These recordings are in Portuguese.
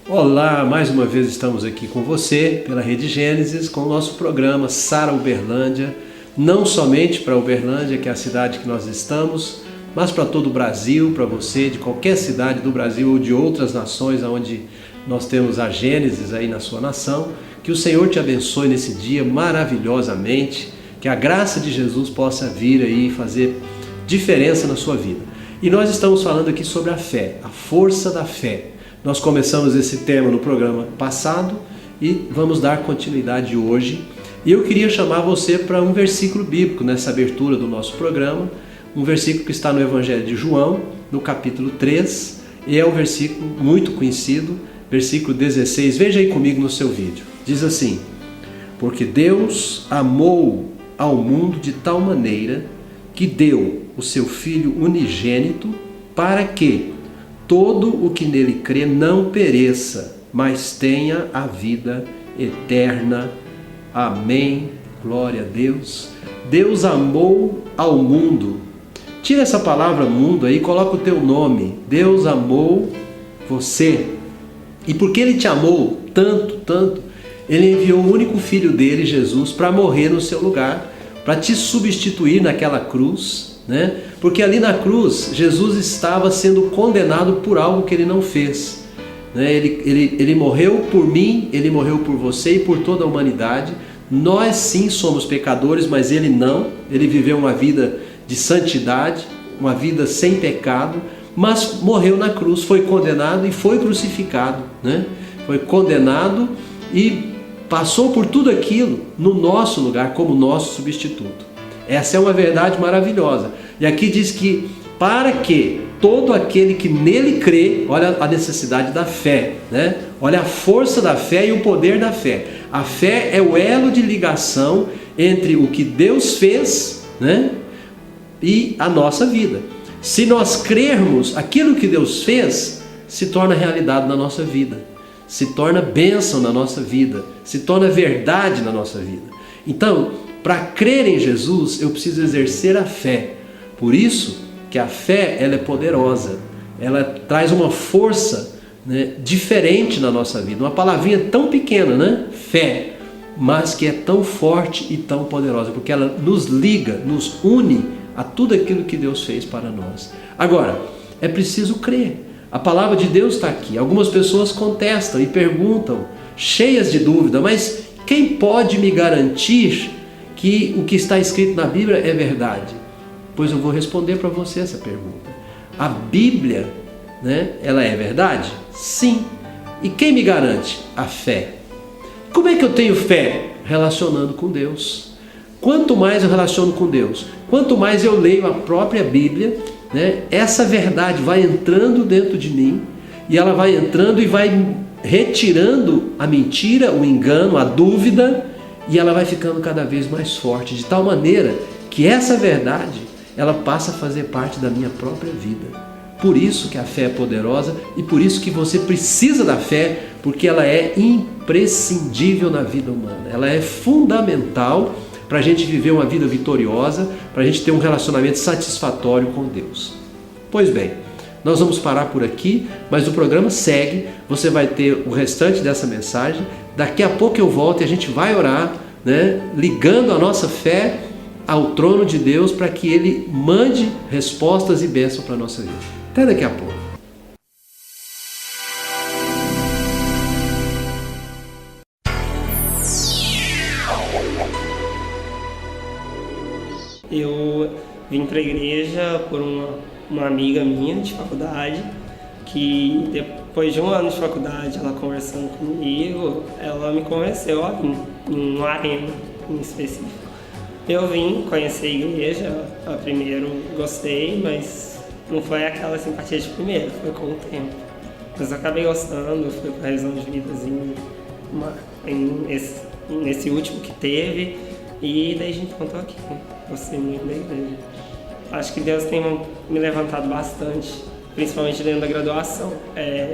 Olá, mais uma vez estamos aqui com você pela Rede Gênesis com o nosso programa Sara Uberlândia, não somente para Uberlândia, que é a cidade que nós estamos, mas para todo o Brasil, para você de qualquer cidade do Brasil ou de outras nações onde nós temos a Gênesis aí na sua nação. Que o Senhor te abençoe nesse dia maravilhosamente, que a graça de Jesus possa vir aí e fazer diferença na sua vida. E nós estamos falando aqui sobre a fé, a força da fé. Nós começamos esse tema no programa passado e vamos dar continuidade hoje. E eu queria chamar você para um versículo bíblico nessa abertura do nosso programa, um versículo que está no Evangelho de João, no capítulo 3, e é um versículo muito conhecido, versículo 16. Veja aí comigo no seu vídeo. Diz assim: porque Deus amou ao mundo de tal maneira que deu o seu Filho unigênito para que todo o que nele crê não pereça, mas tenha a vida eterna. Amém. Glória a Deus. Deus amou ao mundo. Tira essa palavra mundo aí, coloca o teu nome. Deus amou você. E porque Ele te amou tanto, Ele enviou o único Filho dele, Jesus, para morrer no seu lugar, para te substituir naquela cruz, né? Porque ali na cruz, Jesus estava sendo condenado por algo que Ele não fez. Ele morreu por mim, Ele morreu por você e por toda a humanidade. Nós sim somos pecadores, mas Ele não. Ele viveu uma vida de santidade, uma vida sem pecado, mas morreu na cruz, foi condenado e foi crucificado, né? Foi condenado e passou por tudo aquilo no nosso lugar, como nosso substituto. Essa é uma verdade maravilhosa. E aqui diz que para que todo aquele que nele crê, olha a necessidade da fé, né? Olha a força da fé e o poder da fé. A fé é o elo de ligação entre o que Deus fez, né, e a nossa vida. Se nós crermos, aquilo que Deus fez se torna realidade na nossa vida, se torna bênção na nossa vida, se torna verdade na nossa vida. Então, para crer em Jesus, eu preciso exercer a fé. Por isso que a fé, ela é poderosa, ela traz uma força, né, diferente na nossa vida. Uma palavrinha tão pequena, né? Fé, mas que é tão forte e tão poderosa, porque ela nos liga, nos une a tudo aquilo que Deus fez para nós. Agora, é preciso crer. A palavra de Deus está aqui. Algumas pessoas contestam e perguntam, cheias de dúvida, mas quem pode me garantir que o que está escrito na Bíblia é verdade? Pois eu vou responder para você essa pergunta. A Bíblia, né, ela é verdade? Sim. E quem me garante? A fé. Como é que eu tenho fé? Relacionando com Deus. Quanto mais eu relaciono com Deus, quanto mais eu leio a própria Bíblia, né, essa verdade vai entrando dentro de mim, e ela vai entrando e vai retirando a mentira, o engano, a dúvida, e ela vai ficando cada vez mais forte, de tal maneira que essa verdade, ela passa a fazer parte da minha própria vida. Por isso que a fé é poderosa e por isso que você precisa da fé, porque ela é imprescindível na vida humana. Ela é fundamental para a gente viver uma vida vitoriosa, para a gente ter um relacionamento satisfatório com Deus. Pois bem, nós vamos parar por aqui, mas o programa segue, você vai ter o restante dessa mensagem. Daqui a pouco eu volto e a gente vai orar, né, ligando a nossa fé ao trono de Deus para que Ele mande respostas e bênçãos para a nossa vida. Até daqui a pouco. Eu vim para a igreja por uma amiga minha de faculdade, que depois de um ano de faculdade, ela conversando comigo, ela me convenceu a vir em uma arena em específico. Eu vim conhecer a igreja, a primeiro gostei, mas não foi aquela simpatia de primeiro, foi com o tempo. Mas eu acabei gostando, fui para a revisão de vidas nesse último que teve, e desde então estou aqui. Gostei muito da igreja. Acho que Deus tem me levantado bastante, principalmente dentro da graduação.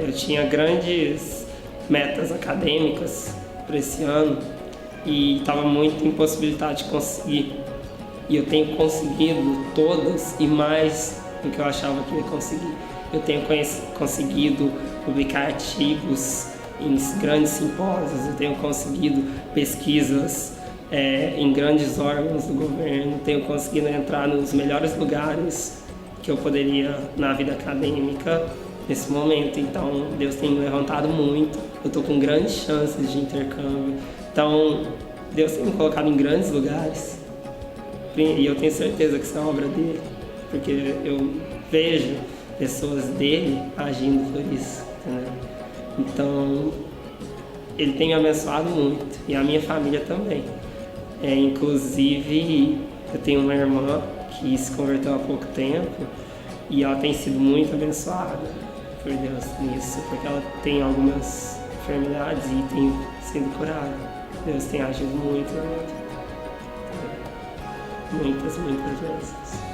Eu tinha grandes metas acadêmicas para esse ano e estava muito impossibilitado de conseguir. E eu tenho conseguido todas e mais do que eu achava que ia conseguir. Eu tenho conseguido publicar artigos em grandes simpósios, eu tenho conseguido pesquisas em grandes órgãos do governo, tenho conseguido entrar nos melhores lugares que eu poderia na vida acadêmica nesse momento. Então, Deus tem me levantado muito, eu estou com grandes chances de intercâmbio. Então, Deus tem me colocado em grandes lugares e eu tenho certeza que isso é obra dele, porque eu vejo pessoas dele agindo por isso, entendeu? Então, ele tem me abençoado muito e a minha família também. Inclusive, eu tenho uma irmã que se converteu há pouco tempo e ela tem sido muito abençoada por Deus nisso, porque ela tem algumas enfermidades e tem sido curada. Deus tem agido muito na minha vida. Muitas vezes.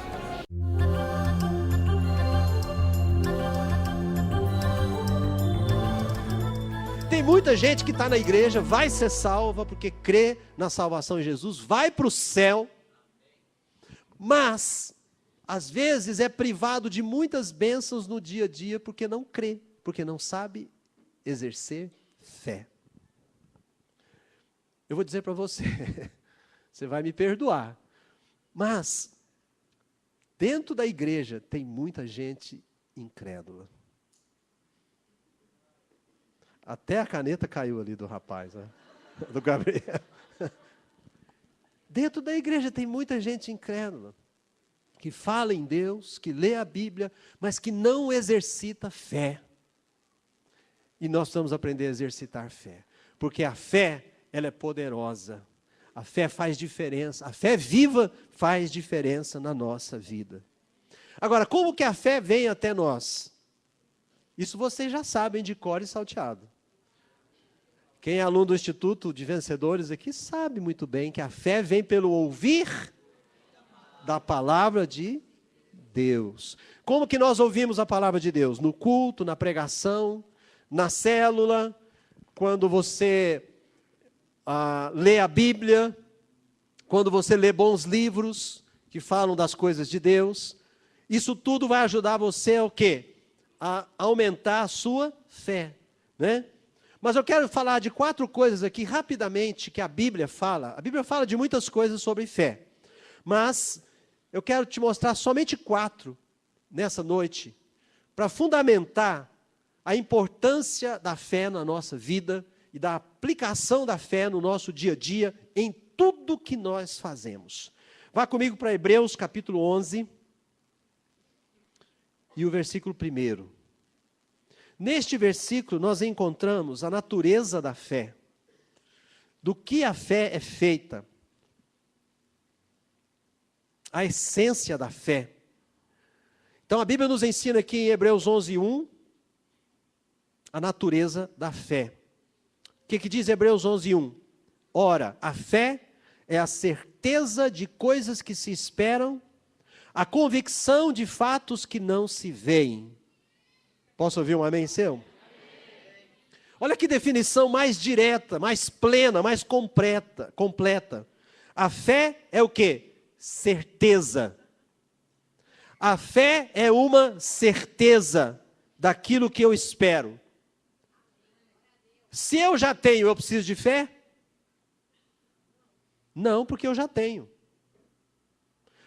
Tem muita gente que está na igreja, vai ser salva porque crê na salvação em Jesus, vai para o céu, mas às vezes é privado de muitas bênçãos no dia a dia porque não crê, porque não sabe exercer fé. Eu vou dizer para você, você vai me perdoar, mas dentro da igreja tem muita gente incrédula. Até a caneta caiu ali do rapaz, né? Do Gabriel. Dentro da igreja tem muita gente incrédula, que fala em Deus, que lê a Bíblia, mas que não exercita fé. E nós precisamos aprender a exercitar fé, porque a fé, ela é poderosa. A fé faz diferença, a fé viva faz diferença na nossa vida. Agora, como que a fé vem até nós? Isso vocês já sabem de cor e salteado. Quem é aluno do Instituto de Vencedores aqui sabe muito bem que a fé vem pelo ouvir da palavra de Deus. Como que nós ouvimos a palavra de Deus? No culto, na pregação, na célula, quando você lê a Bíblia, quando você lê bons livros que falam das coisas de Deus. Isso tudo vai ajudar você a o quê? A aumentar a sua fé, né? Mas eu quero falar de 4 coisas aqui rapidamente que a Bíblia fala. A Bíblia fala de muitas coisas sobre fé, mas eu quero te mostrar somente 4 nessa noite, para fundamentar a importância da fé na nossa vida e da aplicação da fé no nosso dia a dia, em tudo que nós fazemos. Vá comigo para Hebreus capítulo 11 e o versículo 1. Neste versículo nós encontramos a natureza da fé, do que a fé é feita, a essência da fé. Então a Bíblia nos ensina aqui em Hebreus 11:1 a natureza da fé. O que diz Hebreus 11:1? Ora, a fé é a certeza de coisas que se esperam, a convicção de fatos que não se veem. Posso ouvir um amém seu? Olha que definição mais direta, mais plena, mais completa. A fé é o quê? Certeza. A fé é uma certeza daquilo que eu espero. Se eu já tenho, eu preciso de fé? Não, porque eu já tenho.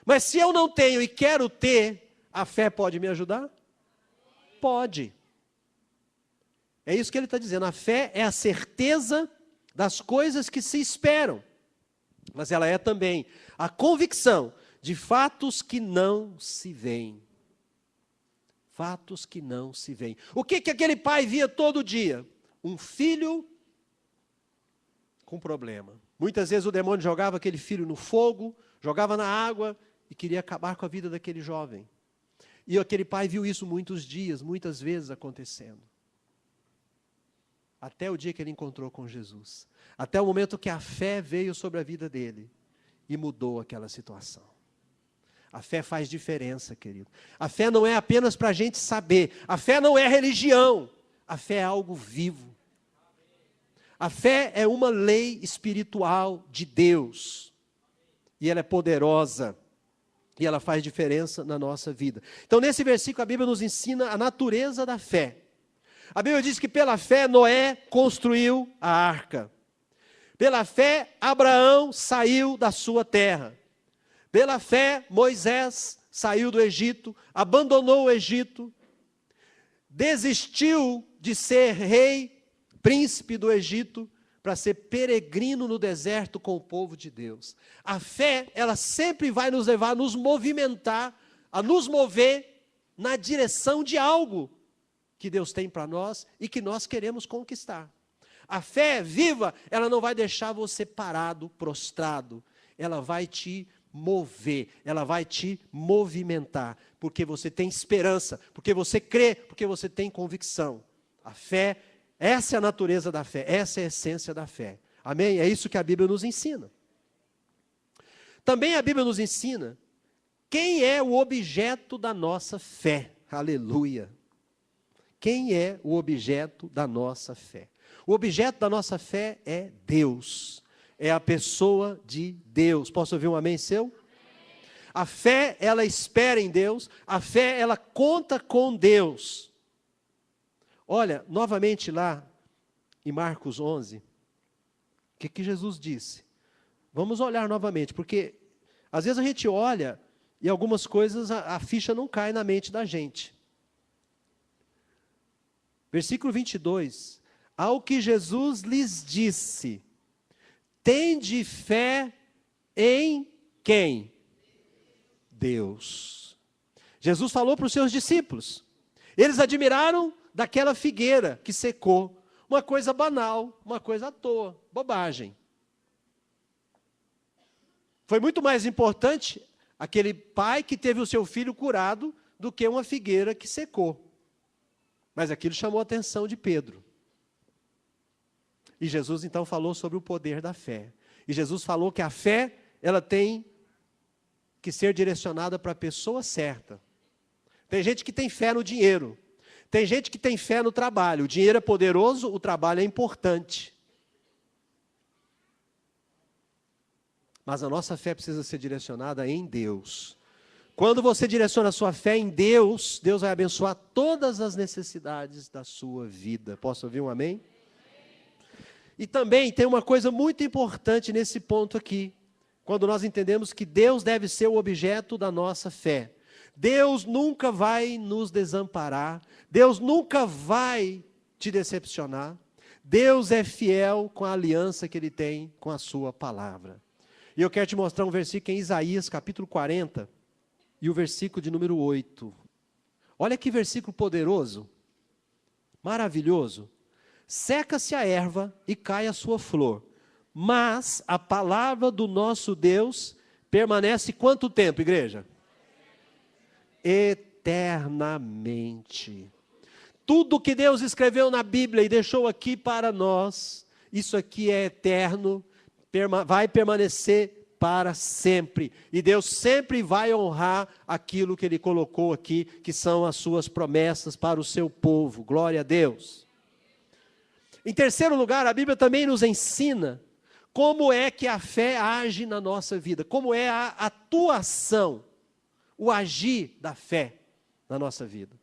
Mas se eu não tenho e quero ter, a fé pode me ajudar? Pode. É isso que ele está dizendo. A fé é a certeza das coisas que se esperam. Mas ela é também a convicção de fatos que não se veem. Fatos que não se veem. O que aquele pai via todo dia? Um filho com problema. Muitas vezes o demônio jogava aquele filho no fogo, jogava na água e queria acabar com a vida daquele jovem. E aquele pai viu isso muitos dias, muitas vezes acontecendo. Até o dia que ele encontrou com Jesus. Até o momento que a fé veio sobre a vida dele e mudou aquela situação. A fé faz diferença, querido. A fé não é apenas para a gente saber. A fé não é religião. A fé é algo vivo. A fé é uma lei espiritual de Deus. E ela é poderosa. E ela faz diferença na nossa vida. Então, nesse versículo, a Bíblia nos ensina a natureza da fé. A Bíblia diz que pela fé Noé construiu a arca. Pela fé Abraão saiu da sua terra. Pela fé Moisés saiu do Egito, abandonou o Egito, desistiu de ser rei, príncipe do Egito, para ser peregrino no deserto com o povo de Deus. A fé, ela sempre vai nos levar a nos movimentar, a nos mover na direção de algo que Deus tem para nós e que nós queremos conquistar. A fé viva, ela não vai deixar você parado, prostrado. Ela vai te mover, ela vai te movimentar, porque você tem esperança, porque você crê, porque você tem convicção. A fé, essa é a natureza da fé, essa é a essência da fé. Amém? É isso que a Bíblia nos ensina. Também a Bíblia nos ensina quem é o objeto da nossa fé. Aleluia. Quem é o objeto da nossa fé? O objeto da nossa fé é Deus. É a pessoa de Deus. Posso ouvir um amém seu? Amém. A fé, ela espera em Deus. A fé, ela conta com Deus. Olha, novamente lá em Marcos 11, o que Jesus disse? Vamos olhar novamente, porque às vezes a gente olha e algumas coisas a ficha não cai na mente da gente. Versículo 22. Ao que Jesus lhes disse: tende fé em quem? Deus. Jesus falou para os seus discípulos. Eles admiraram daquela figueira que secou. Uma coisa banal, uma coisa à toa, bobagem. Foi muito mais importante aquele pai que teve o seu filho curado do que uma figueira que secou. Mas aquilo chamou a atenção de Pedro. E Jesus então falou sobre o poder da fé. E Jesus falou que a fé, ela tem que ser direcionada para a pessoa certa. Tem gente que tem fé no dinheiro. Tem gente que tem fé no trabalho. O dinheiro é poderoso, o trabalho é importante. Mas a nossa fé precisa ser direcionada em Deus. Quando você direciona a sua fé em Deus, Deus vai abençoar todas as necessidades da sua vida. Posso ouvir um amém? E também tem uma coisa muito importante nesse ponto aqui, quando nós entendemos que Deus deve ser o objeto da nossa fé. Deus nunca vai nos desamparar, Deus nunca vai te decepcionar. Deus é fiel com a aliança que Ele tem com a sua palavra. E eu quero te mostrar um versículo em Isaías, capítulo 40, e o versículo de número 8. Olha que versículo poderoso, maravilhoso. Seca-se a erva e cai a sua flor, mas a palavra do nosso Deus permanece quanto tempo, igreja? Eternamente. Tudo que Deus escreveu na Bíblia e deixou aqui para nós, isso aqui é eterno, vai permanecer para sempre. E Deus sempre vai honrar aquilo que Ele colocou aqui, que são as suas promessas para o seu povo. Glória a Deus. Em terceiro lugar, a Bíblia também nos ensina como é que a fé age na nossa vida, como é a atuação, o agir da fé na nossa vida.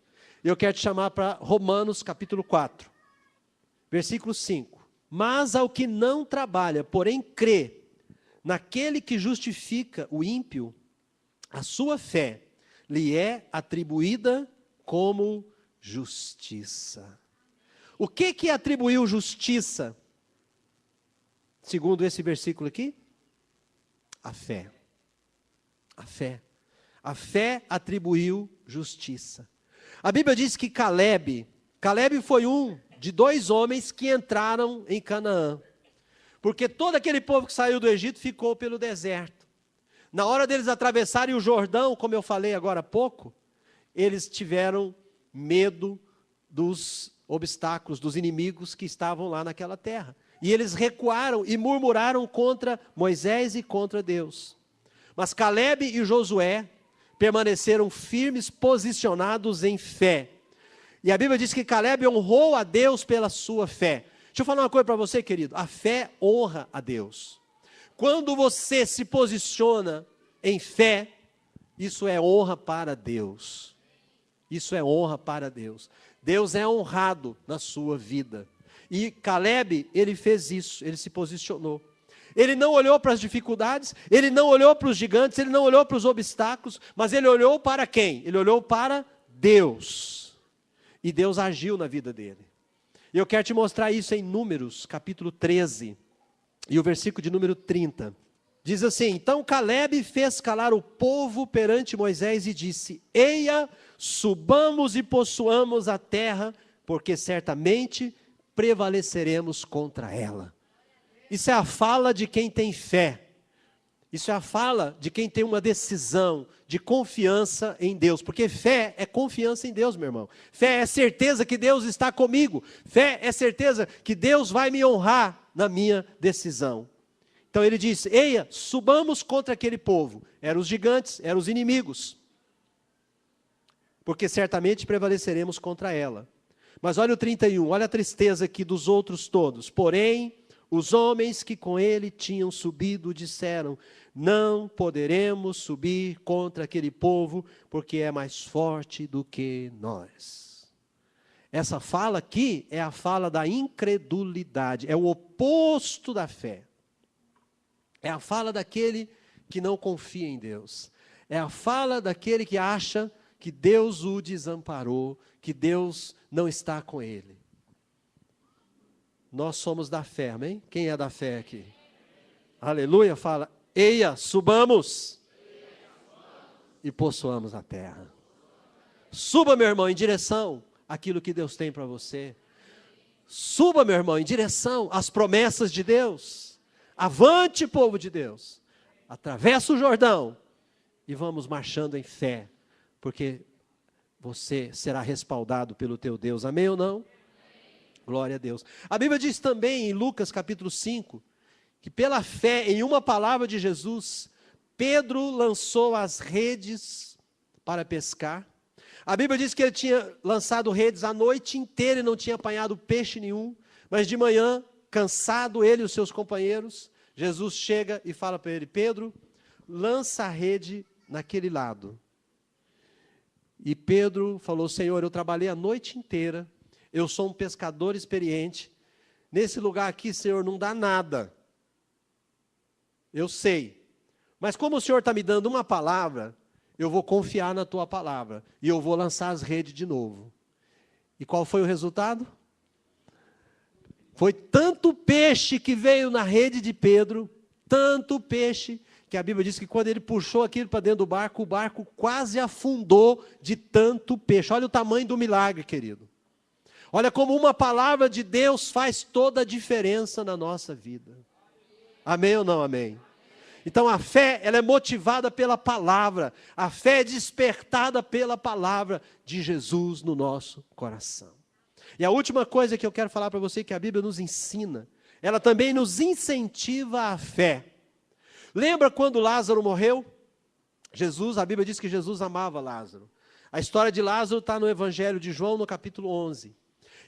Eu quero te chamar para Romanos capítulo 4, versículo 5. Mas ao que não trabalha, porém crê naquele que justifica o ímpio, a sua fé lhe é atribuída como justiça. O que atribuiu justiça? Segundo esse versículo aqui? A fé. A fé. A fé atribuiu justiça. A Bíblia diz que Caleb foi um de 2 homens que entraram em Canaã. Porque todo aquele povo que saiu do Egito ficou pelo deserto. Na hora deles atravessarem o Jordão, como eu falei agora há pouco, eles tiveram medo dos obstáculos, dos inimigos que estavam lá naquela terra. E eles recuaram e murmuraram contra Moisés e contra Deus. Mas Caleb e Josué permaneceram firmes, posicionados em fé. E a Bíblia diz que Caleb honrou a Deus pela sua fé. Deixa eu falar uma coisa para você, querido. A fé honra a Deus. Quando você se posiciona em fé, isso é honra para Deus. Isso é honra para Deus. Deus é honrado na sua vida. E Caleb, ele fez isso, ele se posicionou. Ele não olhou para as dificuldades, ele não olhou para os gigantes, ele não olhou para os obstáculos, mas ele olhou para quem? Ele olhou para Deus. E Deus agiu na vida dele. E eu quero te mostrar isso em Números, capítulo 13, e o versículo de número 30. Diz assim: então Caleb fez calar o povo perante Moisés e disse: eia, subamos e possuamos a terra, porque certamente prevaleceremos contra ela. Isso é a fala de quem tem fé. Isso é a fala de quem tem uma decisão de confiança em Deus. Porque fé é confiança em Deus, meu irmão. Fé é certeza que Deus está comigo. Fé é certeza que Deus vai me honrar na minha decisão. Então ele disse: eia, subamos contra aquele povo. Eram os gigantes, eram os inimigos. Porque certamente prevaleceremos contra ela. Mas olha o 31, olha a tristeza aqui dos outros todos. Porém, os homens que com ele tinham subido disseram: não poderemos subir contra aquele povo, porque é mais forte do que nós. Essa fala aqui é a fala da incredulidade, é o oposto da fé. É a fala daquele que não confia em Deus. É a fala daquele que acha que Deus o desamparou, que Deus não está com ele. Nós somos da fé, amém? Quem é da fé aqui? Aleluia, fala: eia, subamos e possuamos a terra. Suba, meu irmão, em direção àquilo que Deus tem para você. Suba, meu irmão, em direção às promessas de Deus. Avante, povo de Deus. Atravessa o Jordão e vamos marchando em fé, porque você será respaldado pelo teu Deus. Amém ou não? Glória a Deus. A Bíblia diz também em Lucas capítulo 5, que pela fé em uma palavra de Jesus, Pedro lançou as redes para pescar. A Bíblia diz que ele tinha lançado redes a noite inteira e não tinha apanhado peixe nenhum, mas de manhã, cansado ele e os seus companheiros, Jesus chega e fala para ele: Pedro, lança a rede naquele lado. E Pedro falou: Senhor, eu trabalhei a noite inteira, eu sou um pescador experiente, nesse lugar aqui, Senhor, não dá nada. Eu sei, mas como o Senhor está me dando uma palavra, eu vou confiar na tua palavra, e eu vou lançar as redes de novo. E qual foi o resultado? Foi tanto peixe que veio na rede de Pedro, tanto peixe, que a Bíblia diz que quando ele puxou aquilo para dentro do barco, o barco quase afundou de tanto peixe. Olha o tamanho do milagre, querido. Olha como uma palavra de Deus faz toda a diferença na nossa vida. Amém ou não amém? Então a fé, ela é motivada pela palavra. A fé é despertada pela palavra de Jesus no nosso coração. E a última coisa que eu quero falar para você, que a Bíblia nos ensina, ela também nos incentiva à fé. Lembra quando Lázaro morreu? A Bíblia diz que Jesus amava Lázaro. A história de Lázaro está no Evangelho de João, no capítulo 11.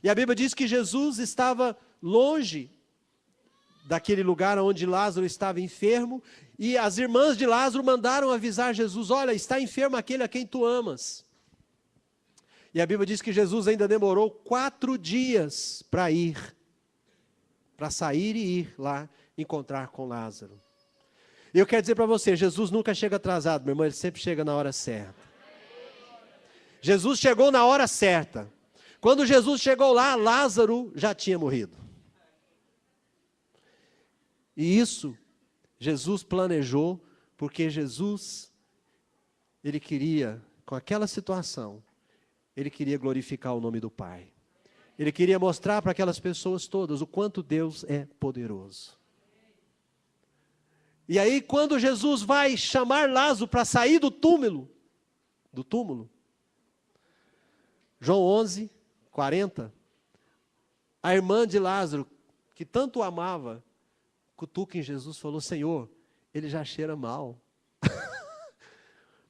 E a Bíblia diz que Jesus estava longe daquele lugar onde Lázaro estava enfermo, e as irmãs de Lázaro mandaram avisar Jesus: olha, está enfermo aquele a quem tu amas. E a Bíblia diz que Jesus ainda demorou 4 dias para sair e ir lá encontrar com Lázaro. E eu quero dizer para você, Jesus nunca chega atrasado, meu irmão, ele sempre chega na hora certa. Jesus chegou na hora certa. Quando Jesus chegou lá, Lázaro já tinha morrido. E isso Jesus planejou, porque Jesus, ele queria, com aquela situação, ele queria glorificar o nome do Pai. Ele queria mostrar para aquelas pessoas todas o quanto Deus é poderoso. E aí, quando Jesus vai chamar Lázaro para sair do túmulo, João 11, 40, a irmã de Lázaro, que tanto o amava, cutuca em Jesus, falou: Senhor, ele já cheira mal.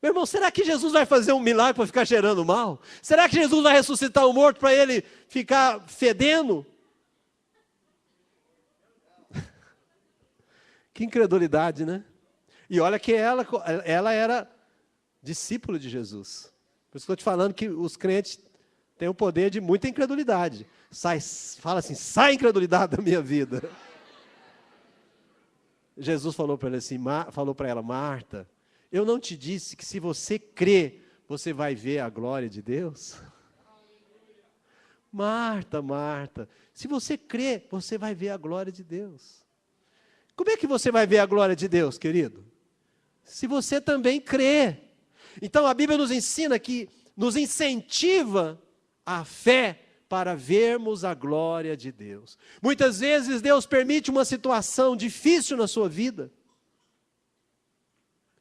Meu irmão, será que Jesus vai fazer um milagre para ficar cheirando mal? Será que Jesus vai ressuscitar o morto para ele ficar fedendo? Que incredulidade, né? E olha que ela era discípula de Jesus. Por isso que eu estou te falando que os crentes têm o poder de muita incredulidade. Fala assim, sai incredulidade da minha vida. Jesus falou para ela assim, Marta, eu não te disse que se você crê, você vai ver a glória de Deus? Marta, se você crê, você vai ver a glória de Deus. Como é que você vai ver a glória de Deus, querido? Se você também crê. Então a Bíblia nos ensina nos incentiva a fé para vermos a glória de Deus. Muitas vezes Deus permite uma situação difícil na sua vida.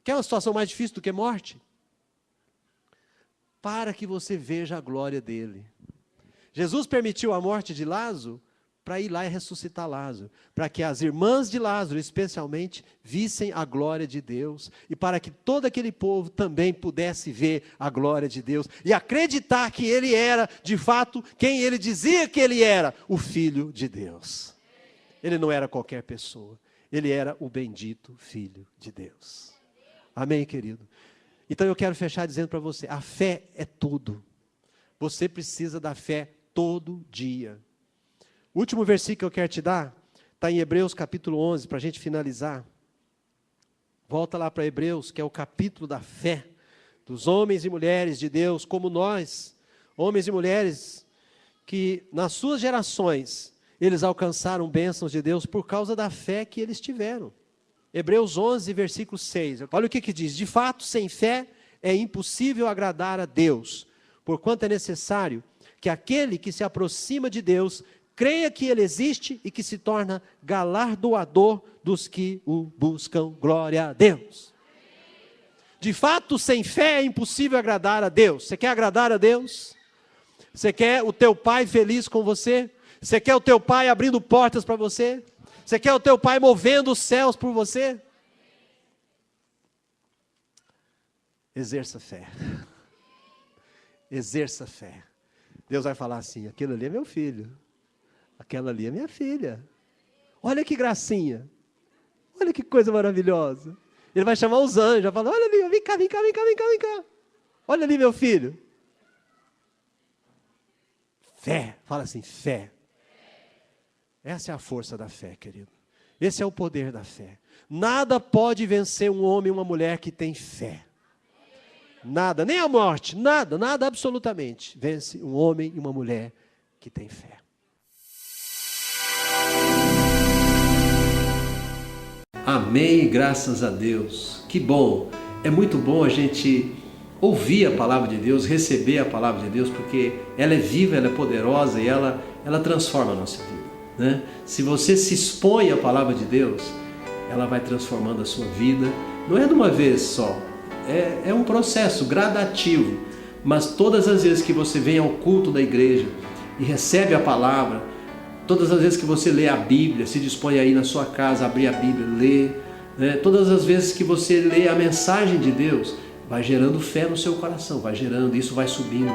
Quer uma situação mais difícil do que morte? Para que você veja a glória dele. Jesus permitiu a morte de Lázaro para ir lá e ressuscitar Lázaro, para que as irmãs de Lázaro, especialmente, vissem a glória de Deus, e para que todo aquele povo também pudesse ver a glória de Deus, e acreditar que ele era, de fato, quem ele dizia que ele era, o Filho de Deus. Ele não era qualquer pessoa, ele era o bendito Filho de Deus. Amém, querido? Então eu quero fechar dizendo para você, a fé é tudo. Você precisa da fé todo dia. O último versículo que eu quero te dar, está em Hebreus capítulo 11, para a gente finalizar. Volta lá para Hebreus, que é o capítulo da fé, dos homens e mulheres de Deus, como nós, homens e mulheres, que nas suas gerações, eles alcançaram bênçãos de Deus por causa da fé que eles tiveram. Hebreus 11, versículo 6, olha o que diz, de fato, sem fé é impossível agradar a Deus, porquanto é necessário que aquele que se aproxima de Deus, creia que ele existe e que se torna galardoador dos que o buscam. Glória a Deus. De fato, sem fé é impossível agradar a Deus. Você quer agradar a Deus? Você quer o teu pai feliz com você? Você quer o teu pai abrindo portas para você? Você quer o teu pai movendo os céus por você? Exerça fé. Exerça fé. Deus vai falar assim, aquele ali é meu filho. Aquela ali é minha filha. Olha que gracinha. Olha que coisa maravilhosa. Ele vai chamar os anjos, vai falar, olha ali, vem cá. Olha ali meu filho. Fé, fala assim, fé. Essa é a força da fé, querido. Esse é o poder da fé. Nada pode vencer um homem e uma mulher que tem fé. Nada, nem a morte, nada absolutamente vence um homem e uma mulher que tem fé. Amém, graças a Deus. Que bom, é muito bom a gente ouvir a palavra de Deus, receber a palavra de Deus, porque ela é viva, ela é poderosa e ela transforma a nossa vida, né? Se você se expõe à palavra de Deus, ela vai transformando a sua vida, não é de uma vez só, é um processo gradativo, mas todas as vezes que você vem ao culto da igreja e recebe a palavra, todas as vezes que você lê a Bíblia, se dispõe aí na sua casa, abrir a Bíblia, ler, né? Todas as vezes que você lê a mensagem de Deus, vai gerando fé no seu coração, vai gerando, isso vai subindo,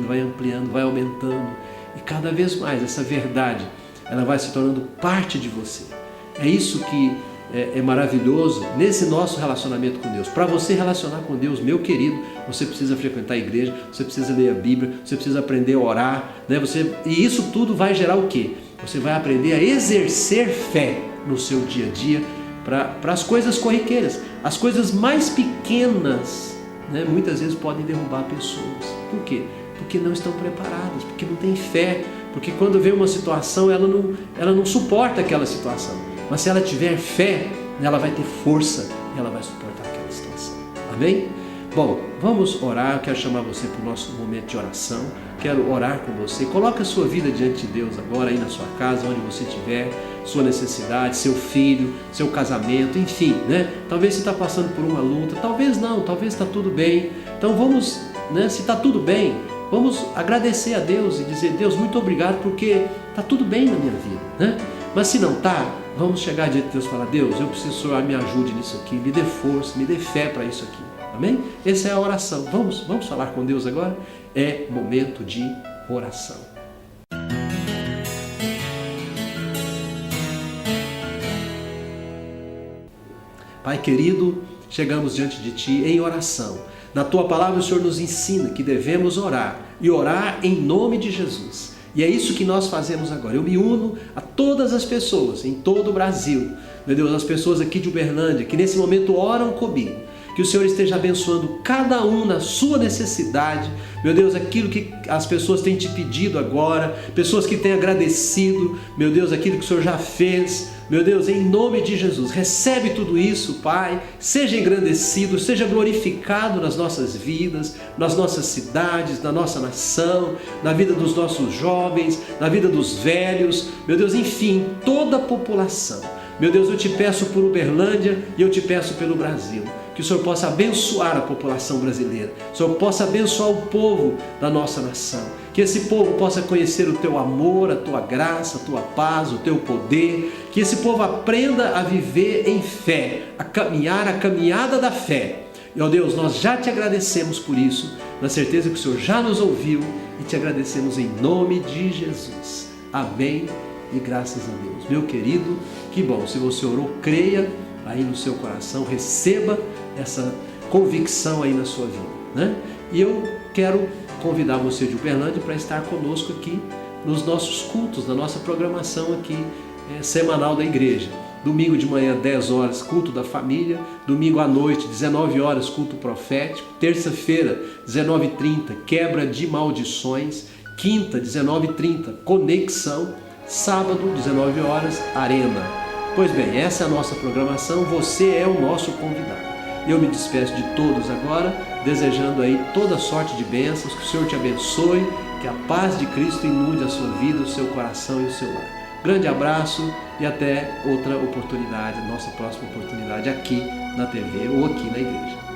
vai ampliando, vai aumentando. E cada vez mais essa verdade, ela vai se tornando parte de você. É isso que é maravilhoso nesse nosso relacionamento com Deus. Para você relacionar com Deus, meu querido, você precisa frequentar a igreja, você precisa ler a Bíblia, você precisa aprender a orar, né? E isso tudo vai gerar o quê? Você vai aprender a exercer fé no seu dia a dia para as coisas corriqueiras. As coisas mais pequenas, né, muitas vezes podem derrubar pessoas. Por quê? Porque não estão preparadas, porque não têm fé, porque quando vem uma situação, ela não suporta aquela situação. Mas se ela tiver fé, ela vai ter força e ela vai suportar aquela situação. Amém? Bom, vamos orar. Eu quero chamar você para o nosso momento de oração. Quero orar com você. Coloque a sua vida diante de Deus agora, aí na sua casa, onde você estiver, sua necessidade, seu filho, seu casamento, enfim, né? Talvez você está passando por uma luta, talvez não, talvez está tudo bem. Então vamos, né? Se está tudo bem, vamos agradecer a Deus e dizer, Deus, muito obrigado porque está tudo bem na minha vida, né? Mas se não está, vamos chegar diante de Deus e falar, Deus, eu preciso que o Senhor me ajude nisso aqui, me dê força, me dê fé para isso aqui. Amém? Essa é a oração. Vamos falar com Deus agora? É momento de oração. Pai querido, chegamos diante de Ti em oração. Na Tua palavra o Senhor nos ensina que devemos orar e orar em nome de Jesus. E é isso que nós fazemos agora. Eu me uno a todas as pessoas em todo o Brasil, meu Deus, as pessoas aqui de Uberlândia que nesse momento oram comigo. Que o Senhor esteja abençoando cada um na sua necessidade. Meu Deus, aquilo que as pessoas têm te pedido agora, pessoas que têm agradecido, meu Deus, aquilo que o Senhor já fez. Meu Deus, em nome de Jesus, recebe tudo isso, Pai. Seja engrandecido, seja glorificado nas nossas vidas, nas nossas cidades, na nossa nação, na vida dos nossos jovens, na vida dos velhos. Meu Deus, enfim, toda a população. Meu Deus, eu te peço por Uberlândia e eu te peço pelo Brasil. Que o Senhor possa abençoar a população brasileira. Que o Senhor possa abençoar o povo da nossa nação. Que esse povo possa conhecer o Teu amor, a Tua graça, a Tua paz, o Teu poder. Que esse povo aprenda a viver em fé, a caminhar a caminhada da fé. E, ó Deus, nós já te agradecemos por isso, na certeza que o Senhor já nos ouviu e te agradecemos em nome de Jesus. Amém e graças a Deus. Meu querido, que bom, se você orou, creia aí no seu coração, receba essa convicção aí na sua vida, né? E eu quero convidar você de Uberlândia para estar conosco aqui nos nossos cultos, na nossa programação aqui semanal da igreja. Domingo de manhã, 10 horas, culto da família. Domingo à noite, 19 horas, culto profético. Terça-feira, 19h30, quebra de maldições. Quinta, 19h30, conexão. Sábado, 19 horas, arena. Pois bem, essa é a nossa programação, você é o nosso convidado. Eu me despeço de todos agora, desejando aí toda sorte de bênçãos, que o Senhor te abençoe, que a paz de Cristo inunde a sua vida, o seu coração e o seu lar. Grande abraço e até outra oportunidade, nossa próxima oportunidade aqui na TV ou aqui na igreja.